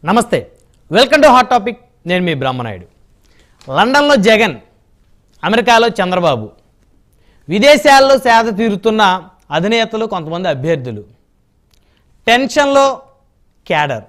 నమస్తే, welcome to hot topic. నేను మీ బ్రహ్మనాయుడు. లండన్లో జగన్, అమెరికాలో చంద్రబాబు, విదేశాల్లో సేద తీరుతున్న అధినేతలు, కొంతమంది అభ్యర్థులు, టెన్షన్లో క్యాడర్.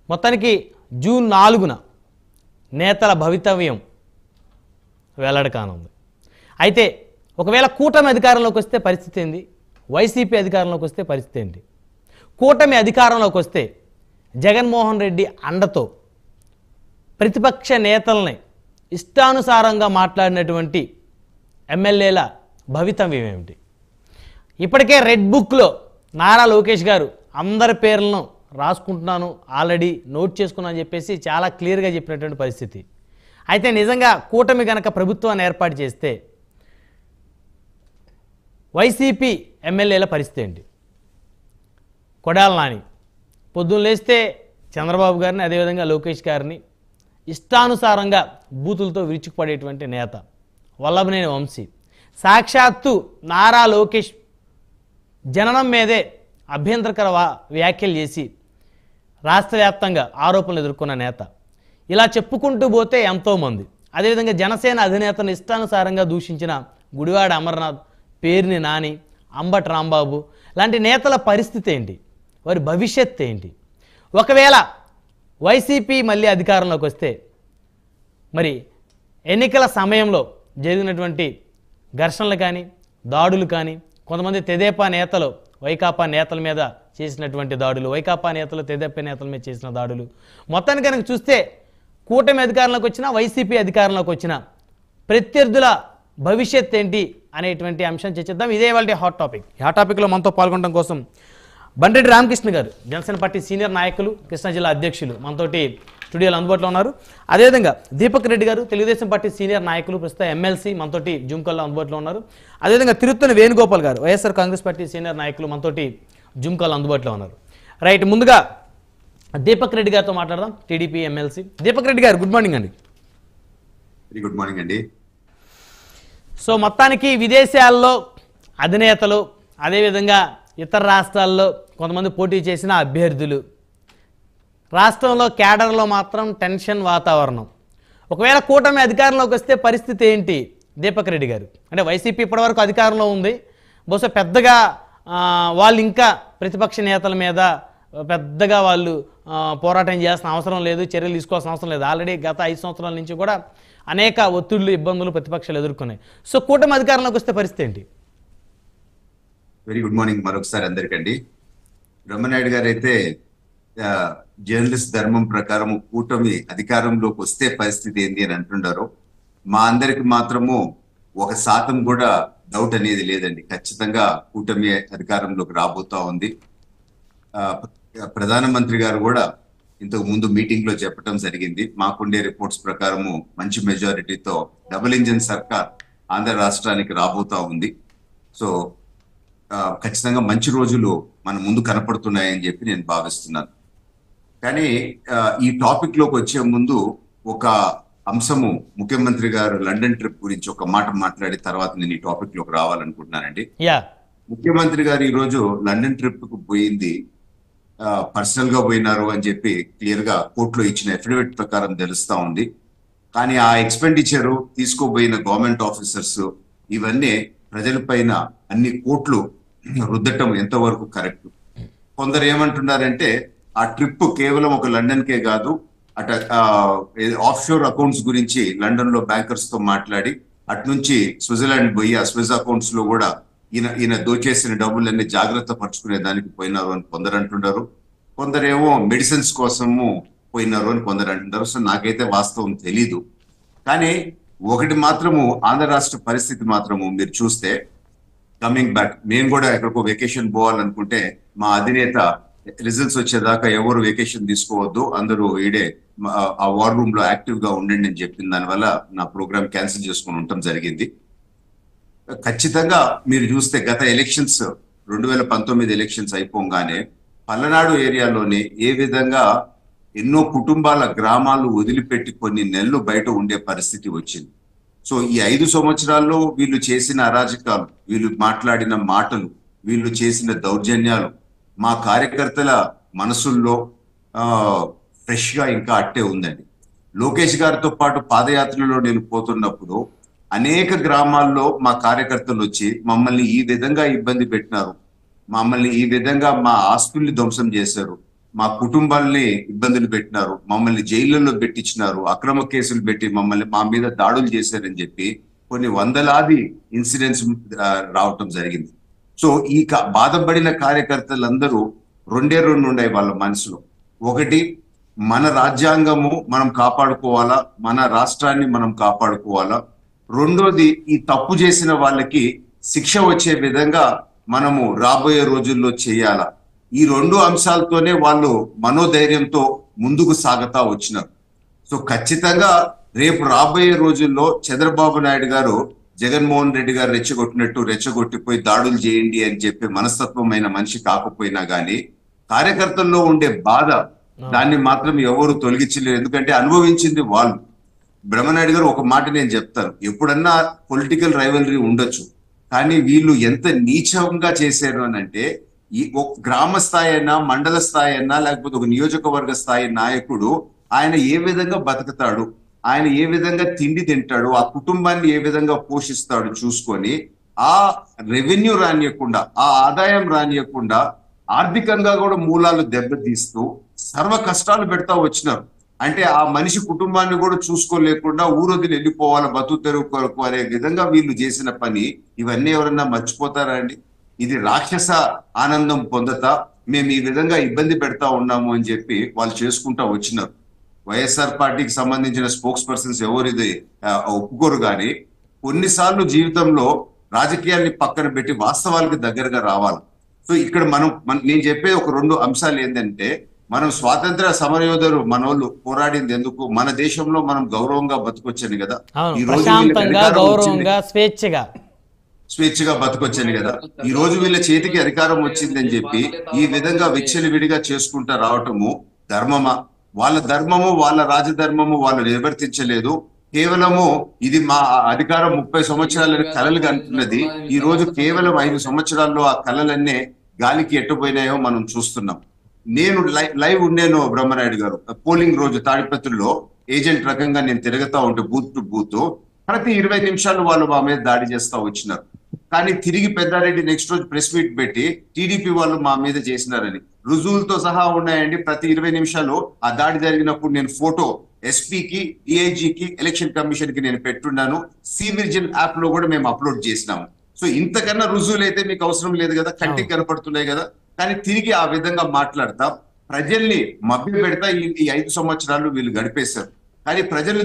మొత్తానికి జూన్ 4న నేతల భవితవ్యం వెల్లడి కానుంది. అయితే ఒకవేళ కూటమి అధికారంలోకి వస్తే పరిస్థితి ఏంది, వైసీపీ అధికారంలోకి వస్తే పరిస్థితి ఏంటి? కూటమి అధికారంలోకి వస్తే జగన్మోహన్ రెడ్డి అండతో ప్రతిపక్ష నేతల్ని ఇష్టానుసారంగా మాట్లాడినటువంటి ఎమ్మెల్యేల భవితవ్యం ఏమిటి? ఇప్పటికే రెడ్ బుక్లో నారా లోకేష్ గారు అందరి పేర్లను రాసుకుంటున్నాను, ఆల్రెడీ నోట్ చేసుకున్నాను అని చెప్పేసి చాలా క్లియర్గా చెప్పినటువంటి పరిస్థితి. అయితే నిజంగా కూటమి కనుక ప్రభుత్వాన్ని ఏర్పాటు చేస్తే వైసీపీ ఎమ్మెల్యేల పరిస్థితి ఏంటి? కొడాల నాని పొద్దున్న లేస్తే చంద్రబాబు గారిని, అదేవిధంగా లోకేష్ గారిని ఇష్టానుసారంగా బూతులతో విరుచుకుపడేటువంటి నేత వల్లభనేని వంశీ, సాక్షాత్తు నారా లోకేష్ జననం మీదే అభ్యంతరకర వ్యాఖ్యలు చేసి రాష్ట్ర వ్యాప్తంగా ఆరోపణలు ఎదుర్కొన్న నేత. ఇలా చెప్పుకుంటూ పోతే ఎంతోమంది. అదేవిధంగా జనసేన అధినేతను ఇష్టానుసారంగా దూషించిన గుడివాడ అమర్నాథ్, పేర్ని నాని, అంబటి రాంబాబు లాంటి నేతల పరిస్థితి ఏంటి? వారి భవిష్యత్ ఏంటి? ఒకవేళ వైసీపీ మళ్ళీ అధికారంలోకి వస్తే మరి ఎన్నికల సమయంలో జరిగినటువంటి ఘర్షణలు కానీ, దాడులు కానీ, కొంతమంది తెదేపా నేతలు వైకాపా నేతల మీద చేసినటువంటి దాడులు, వైకాపా నేతలు తెదేపా నేతల మీద చేసిన దాడులు, మొత్తానికి కనుక చూస్తే కూటమి అధికారంలోకి వచ్చినా, వైసీపీ అధికారంలోకి వచ్చినా ప్రత్యర్థుల భవిష్యత్ ఏంటి అనేటువంటి అంశం చర్చిద్దాం. ఇదే వాళ్ళ హాట్ టాపిక్. ఈ హాట్ టాపిక్లో మనతో పాల్గొనడం కోసం బండ్రెడ్డి రామకృష్ణ గారు, జనసేన పార్టీ సీనియర్ నాయకులు, కృష్ణా జిల్లా అధ్యక్షులు, మనతోటి స్టూడియోలో అందుబాటులో ఉన్నారు. అదేవిధంగా దీపక్ రెడ్డి గారు, తెలుగుదేశం పార్టీ సీనియర్ నాయకులు, ప్రస్తుతం ఎమ్మెల్సీ, మనతోటి జూమ్ కాల్లో అందుబాటులో ఉన్నారు. అదేవిధంగా తిరుత్తని వేణుగోపాల్ గారు, వైఎస్ఆర్ కాంగ్రెస్ పార్టీ సీనియర్ నాయకులు, మనతోటి జూమ్ కాల్లో అందుబాటులో ఉన్నారు. రైట్, ముందుగా దీపక్ రెడ్డి గారితో మాట్లాడదాం, టీడీపీ ఎమ్మెల్సీ. దీపక్ రెడ్డి గారు, గుడ్ మార్నింగ్ అండి. వెరీ గుడ్ మార్నింగ్ అండి. సో మొత్తానికి విదేశాల్లో అధినేతలు, అదేవిధంగా ఇతర రాష్ట్రాల్లో కొంతమంది పోటీ చేసిన అభ్యర్థులు, రాష్ట్రంలో క్యాడర్లో మాత్రం టెన్షన్ వాతావరణం. ఒకవేళ కూటమి అధికారంలోకి వస్తే పరిస్థితి ఏంటి దీపక్ రెడ్డి గారు? అంటే వైసీపీ ఇప్పటివరకు అధికారంలో ఉంది, బహుశా పెద్దగా వాళ్ళు ఇంకా ప్రతిపక్ష నేతల మీద పెద్దగా వాళ్ళు పోరాటం చేయాల్సిన అవసరం లేదు, చర్యలు తీసుకోవాల్సిన అవసరం లేదు. ఆల్రెడీ గత 5 సంవత్సరాల నుంచి కూడా అనేక ఒత్తిళ్లు, ఇబ్బందులు ప్రతిపక్షాలు ఎదుర్కొన్నాయి. సో కూటమి అధికారంలోకి వస్తే పరిస్థితి ఏంటి? వెరీ గుడ్ మార్నింగ్ మరొకసారి అందరికండి. బ్రహ్మనాయుడు గారు అయితే జర్నలిస్ట్ ధర్మం ప్రకారం కూటమి అధికారంలోకి వస్తే పరిస్థితి ఏంటి అని అంటుండారు. మా అందరికి మాత్రము 1% కూడా డౌట్ అనేది లేదండి. ఖచ్చితంగా కూటమి అధికారంలోకి రాబోతా ఉంది. ప్రధానమంత్రి గారు కూడా ఇంతకు ముందు మీటింగ్ లో చెప్పడం జరిగింది. మాకుండే రిపోర్ట్స్ ప్రకారము మంచి మెజారిటీతో డబుల్ ఇంజిన్ సర్కార్ ఆంధ్ర రాష్ట్రానికి రాబోతా ఉంది. సో ఖచ్చితంగా మంచి రోజులు మన ముందు కనపడుతున్నాయని చెప్పి నేను భావిస్తున్నాను. కానీ ఈ టాపిక్ లోకి వచ్చే ముందు ఒక అంశము, ముఖ్యమంత్రి గారు లండన్ ట్రిప్ గురించి ఒక మాట మాట్లాడి తర్వాత నేను ఈ టాపిక్ లోకి రావాలనుకుంటున్నానండి. ముఖ్యమంత్రి గారు ఈ రోజు లండన్ ట్రిప్ కు పోయింది పర్సనల్ గా పోయినారు అని చెప్పి క్లియర్ గా కోర్టులో ఇచ్చిన అఫిడవిట్ ప్రకారం తెలుస్తా ఉంది. కానీ ఆ ఎక్స్పెండిచర్, తీసుకోబోయిన గవర్నమెంట్ ఆఫీసర్స్, ఇవన్నీ ప్రజల పైన అన్ని కోట్లు రుద్దటం ఎంతవరకు కరెక్ట్? కొందరు ఏమంటున్నారంటే ఆ ట్రిప్ కేవలం ఒక లండన్ కే కాదు, అట ఆఫ్ షోర్ అకౌంట్స్ గురించి లండన్ లో బ్యాంకర్స్ తో మాట్లాడి అటు నుంచి స్విట్జర్లాండ్ పోయి ఆ స్విస్ అకౌంట్స్ లో కూడా ఈయన దోచేసిన డబ్బులన్నీ జాగ్రత్త పరుచుకునే దానికి పోయినారు అని కొందరు అంటున్నారు. కొందరేమో మెడిసిన్స్ కోసము పోయినారు అని కొందరు అంటున్నారు. సో నాకైతే వాస్తవం తెలీదు. కానీ ఒకటి మాత్రము, ఆంధ్ర రాష్ట్ర పరిస్థితి మాత్రము మీరు చూస్తే, కమింగ్ బ్యాక్, నేను కూడా ఎక్కడికో వెకేషన్ పోవాలనుకుంటే మా అధినేత రిజల్ట్స్ వచ్చేదాకా ఎవరు వెకేషన్ తీసుకోవద్దు, అందరూ ఈడే ఆ వార్ రూమ్ లో యాక్టివ్ గా ఉండండి అని చెప్పిన దానివల్ల నా ప్రోగ్రామ్ క్యాన్సిల్ చేసుకుని ఉండటం జరిగింది. ఖచ్చితంగా మీరు చూస్తే గత ఎలక్షన్స్ 2019 ఎలక్షన్స్ అయిపోగానే పల్లనాడు ఏరియాలోనే ఏ విధంగా ఎన్నో కుటుంబాల గ్రామాలు వదిలిపెట్టి కొన్ని నెలలు బయట ఉండే పరిస్థితి వచ్చింది. సో ఈ 5 సంవత్సరాల్లో వీళ్ళు చేసిన అరాజకాలు, వీళ్ళు మాట్లాడిన మాటలు, వీళ్ళు చేసిన దౌర్జన్యాలు మా కార్యకర్తల మనసుల్లో ఫ్రెష్ గా ఇంకా అట్టే ఉందండి. లోకేష్ గారితో పాటు పాదయాత్రలో నేను పోతున్నప్పుడు అనేక గ్రామాల్లో మా కార్యకర్తలు వచ్చి మమ్మల్ని ఈ విధంగా ఇబ్బంది పెట్టినారు, మమ్మల్ని ఈ విధంగా మా ఆస్తుల్ని ధ్వంసం చేశారు, మా కుటుంబాల్ని ఇబ్బందులు పెట్టినారు, మమ్మల్ని జైళ్ళల్లో పెట్టించినారు, అక్రమ కేసులు పెట్టి మమ్మల్ని మా మీద దాడులు చేశారని చెప్పి కొన్ని వందలాది ఇన్సిడెంట్స్ రావటం జరిగింది. సో ఈ బాధపడిన కార్యకర్తలందరూ రెండు ఉన్నాయి వాళ్ళ మనసులో. ఒకటి, మన రాజ్యాంగము మనం కాపాడుకోవాలా, మన రాష్ట్రాన్ని మనం కాపాడుకోవాలా. రెండోది, ఈ తప్పు చేసిన వాళ్ళకి శిక్ష వచ్చే విధంగా మనము రాబోయే రోజుల్లో చేయాలా. ఈ రెండు అంశాలతోనే వాళ్ళు మనోధైర్యంతో ముందుకు సాగుతా వచ్చినారు. సో ఖచ్చితంగా రేపు రాబోయే రోజుల్లో చంద్రబాబు నాయుడు గారు జగన్మోహన్ రెడ్డి గారు రెచ్చగొట్టినట్టు రెచ్చగొట్టిపోయి దాడులు చేయండి అని చెప్పి మనస్తత్వమైన మనిషి కాకపోయినా గానీ కార్యకర్తల్లో ఉండే బాధ దాన్ని మాత్రం ఎవరు తొలగించలేరు. ఎందుకంటే అనుభవించింది వాళ్ళు. బ్రహ్మనాయుడు గారు ఒక మాట నేను చెప్తాను, ఎప్పుడన్నా పొలిటికల్ రైవలరీ ఉండొచ్చు, కానీ వీళ్ళు ఎంత నీచంగా చేశారు అని అంటే, ఈ ఒక గ్రామ స్థాయి అయినా, మండల స్థాయి అయినా, లేకపోతే ఒక నియోజకవర్గ స్థాయి నాయకుడు ఆయన ఏ విధంగా బతుకుతాడు, ఆయన ఏ విధంగా తిండి తింటాడు, ఆ కుటుంబాన్ని ఏ విధంగా పోషిస్తాడు చూసుకొని ఆ రెవెన్యూ రానియకుండా, ఆ ఆదాయం రానియకుండా, ఆర్థికంగా కూడా మూలాలు దెబ్బతీస్తూ సర్వ కష్టాలు పెడతా వచ్చినారు. అంటే ఆ మనిషి కుటుంబాన్ని కూడా చూసుకోలేకుండా ఊరొదిలి వెళ్ళిపోవాలి బతుకు తెరువు కొరకు అనే విధంగా వీళ్ళు చేసిన పని ఇవన్నీ ఎవరన్నా మర్చిపోతారా అండి? ఇది రాక్షస ఆనందం పొందతా మేము ఈ విధంగా ఇబ్బంది పెడతా ఉన్నాము అని చెప్పి వాళ్ళు చేసుకుంటా వచ్చినారు. వైఎస్ఆర్ పార్టీకి సంబంధించిన స్పోక్స్ పర్సన్స్ ఎవరు ఇది ఒప్పుకోరు. కానీ కొన్నిసార్లు జీవితంలో రాజకీయాల్ని పక్కన పెట్టి వాస్తవాలకు దగ్గరగా రావాలి. సో ఇక్కడ నేను చెప్పేది ఒక రెండు అంశాలు ఏంటంటే, మనం స్వాతంత్ర సమరయోధులు మనోళ్ళు పోరాడింది ఎందుకు? మన దేశంలో మనం గౌరవంగా బతుకొచ్చాను కదా, ఈ రోజు స్వేచ్ఛగా బతుకొచ్చాను కదా, ఈ రోజు వీళ్ళ చేతికి అధికారం వచ్చిందని చెప్పి ఈ విధంగా విచ్చలవిడిగా చేసుకుంటా రావటము ధర్మమా? వాళ్ళ ధర్మము, వాళ్ళ రాజధర్మము వాళ్ళు నిర్వర్తించలేదు. కేవలము ఇది మా అధికారం 30 సంవత్సరాలని కలలుగా అంటున్నది. ఈ రోజు కేవలం 5 సంవత్సరాల్లో ఆ కళలన్నీ గాలికి ఎట్టుపోయినాయో మనం చూస్తున్నాం. నేను లైవ్ ఉన్నాను బ్రహ్మనాయుడు గారు, పోలింగ్ రోజు తాడిపత్రిలో ఏజెంట్ రకంగా నేను తిరుగుతా ఉంటే బూత్ టు బూత్ ప్రతి 20 నిమిషాలు వాళ్ళు మా మీద దాడి చేస్తా వచ్చినారు. కానీ తిరిగి పెద్దారెడ్డి నెక్స్ట్ రోజు ప్రెస్ మీట్ పెట్టి టీడీపీ వాళ్ళు మా మీద చేసినారని రుజువులతో సహా ఉన్నాయండి. ప్రతి 20 నిమిషాలు ఆ దాడి జరిగినప్పుడు నేను ఫోటో ఎస్పీకి, డిఐజీకి, ఎలక్షన్ కమిషన్ కి నేను పెట్టున్నాను. సివిజిల్ యాప్ లో కూడా మేము అప్లోడ్ చేసినాము. సో ఇంతకన్నా రుజువులు అయితే మీకు అవసరం లేదు కదా, కంటికి కనపడుతున్నాయి కదా. కానీ తిరిగి ఆ విధంగా మాట్లాడతా ప్రజల్ని మభ్య పెడతా ఈ 5 సంవత్సరాలు వీళ్ళు గడిపేశారు. కానీ ప్రజలు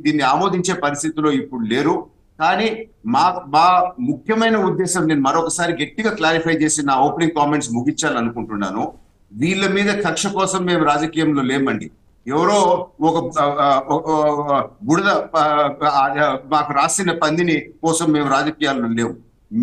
దీన్ని ఆమోదించే పరిస్థితిలో ఇప్పుడు లేరు. కానీ మా ముఖ్యమైన ఉద్దేశం నేను మరొకసారి గట్టిగా క్లారిఫై చేసి నా ఓపెనింగ్ కామెంట్స్ ముగించాలనుకుంటున్నాను. వీళ్ళ మీద కక్ష కోసం మేము రాజకీయంలో లేమండి. ఎవరో ఒక బుడద మాకు రాసిన పందిని కోసం మేము రాజకీయాల్లో లేవు.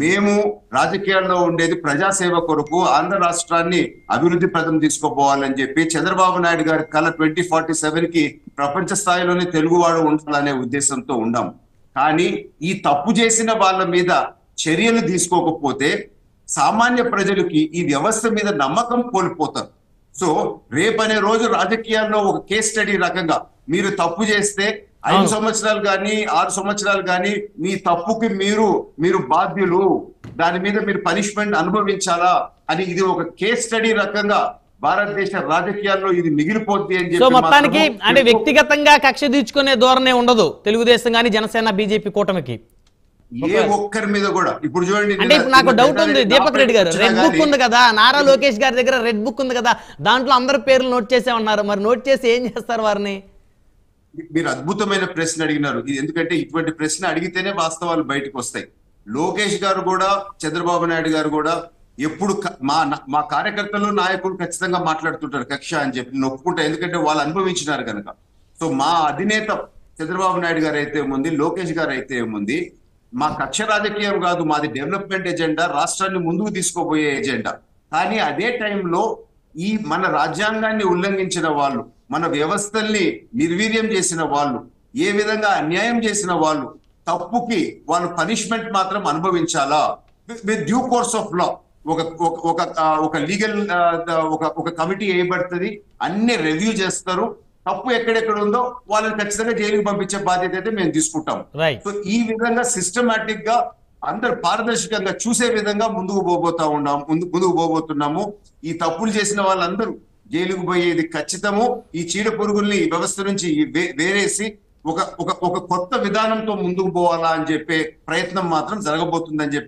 మేము రాజకీయాల్లో ఉండేది ప్రజాసేవ కొరకు, ఆంధ్ర రాష్ట్రాన్ని అభివృద్ధి ప్రదం తీసుకోపోవాలని చెప్పి చంద్రబాబు నాయుడు గారి కళ 2047 కి ప్రపంచ స్థాయిలోనే తెలుగువాడు ఉండాలనే ఉద్దేశంతో ఉన్నాం. కానీ ఈ తప్పు చేసిన వాళ్ళ మీద చర్యలు తీసుకోకపోతే సామాన్య ప్రజలకి ఈ వ్యవస్థ మీద నమ్మకం కోల్పోతారు. సో రేపనే రోజు రాజకీయాల్లో ఒక కేస్ స్టడీ రకంగా మీరు తప్పు చేస్తే 5 సంవత్సరాలు కానీ 6 సంవత్సరాలు కానీ మీ తప్పుకి మీరు బాధ్యులు, దాని మీద మీరు పనిష్మెంట్ అనుభవించాలా అని ఇది ఒక కేస్ స్టడీ రకంగా భారతదేశ రాజకీయాల్లో ఇది మిగిలిపోద్ది అని చెప్పి. మొత్తానికి అంటే వ్యక్తిగతంగా కక్ష తీర్చుకునే ధోరణే ఉండదు తెలుగుదేశం కానీ జనసేన బీజేపీ కూటమికి ఏ ఒక్కరి మీద కూడా. ఇప్పుడు చూడండి, అంటే నాకు డౌట్ ఉంది దీపక్ రెడ్డి గారు, రెడ్ బుక్ ఉంది కదా, నారా లోకేష్ గారి దగ్గర రెడ్ బుక్ ఉంది కదా, దాంట్లో అందరి పేర్లు నోట్ చేసే ఉన్నారు. మరి నోట్ చేసి ఏం చేస్తారు వారిని? మీరు అద్భుతమైన ప్రశ్న అడిగినారు. ఎందుకంటే ఇటువంటి ప్రశ్న అడిగితేనే వాస్తవాలు బయటకు వస్తాయి. లోకేష్ గారు కూడా, చంద్రబాబు నాయుడు గారు కూడా ఎప్పుడు మా కార్యకర్తలు, నాయకులు ఖచ్చితంగా మాట్లాడుతుంటారు కక్ష అని చెప్పి నొప్పుకుంటా, ఎందుకంటే వాళ్ళు అనుభవించినారు కనుక. సో మా అధినేత చంద్రబాబు నాయుడు గారు అయితే ఏముంది, లోకేష్ గారు అయితే ఏముంది, మా కక్ష రాజకీయం కాదు, మాది డెవలప్మెంట్ ఎజెండా, రాష్ట్రాన్ని ముందుకు తీసుకోబోయే ఎజెండా. కానీ అదే టైంలో ఈ మన రాజ్యాంగాన్ని ఉల్లంఘించిన వాళ్ళు, మన వ్యవస్థల్ని నిర్వీర్యం చేసిన వాళ్ళు, ఏ విధంగా అన్యాయం చేసిన వాళ్ళు, తప్పుకి వాళ్ళు పనిష్మెంట్ మాత్రం అనుభవించాలా with due course of law. ఒక ఒక ఒక ఒక లీగల్ ఒక కమిటీ వేయబడుతుంది, అన్ని రివ్యూ చేస్తారు. తప్పు ఎక్కడెక్కడ ఉందో వాళ్ళని ఖచ్చితంగా జైలుకి పంపించే బాధ్యత అయితే మేము తీసుకుంటాం. రైట్. సో ఈ విధంగా సిస్టమాటిక్ గా అందరు పారదర్శకంగా చూసే విధంగా ముందుకు పోబోతున్నాము. ఈ తప్పులు చేసిన వాళ్ళందరూ జైలుకు పోయేది ఖచ్చితము. ఈ చీడ పురుగుల్ని ఈ వ్యవస్థ నుంచి వేరేసి ఒక కొత్త విధానంతో ముందుకు పోవాలా అని చెప్పే ప్రయత్నం మాత్రం జరగబోతుందని చెప్పి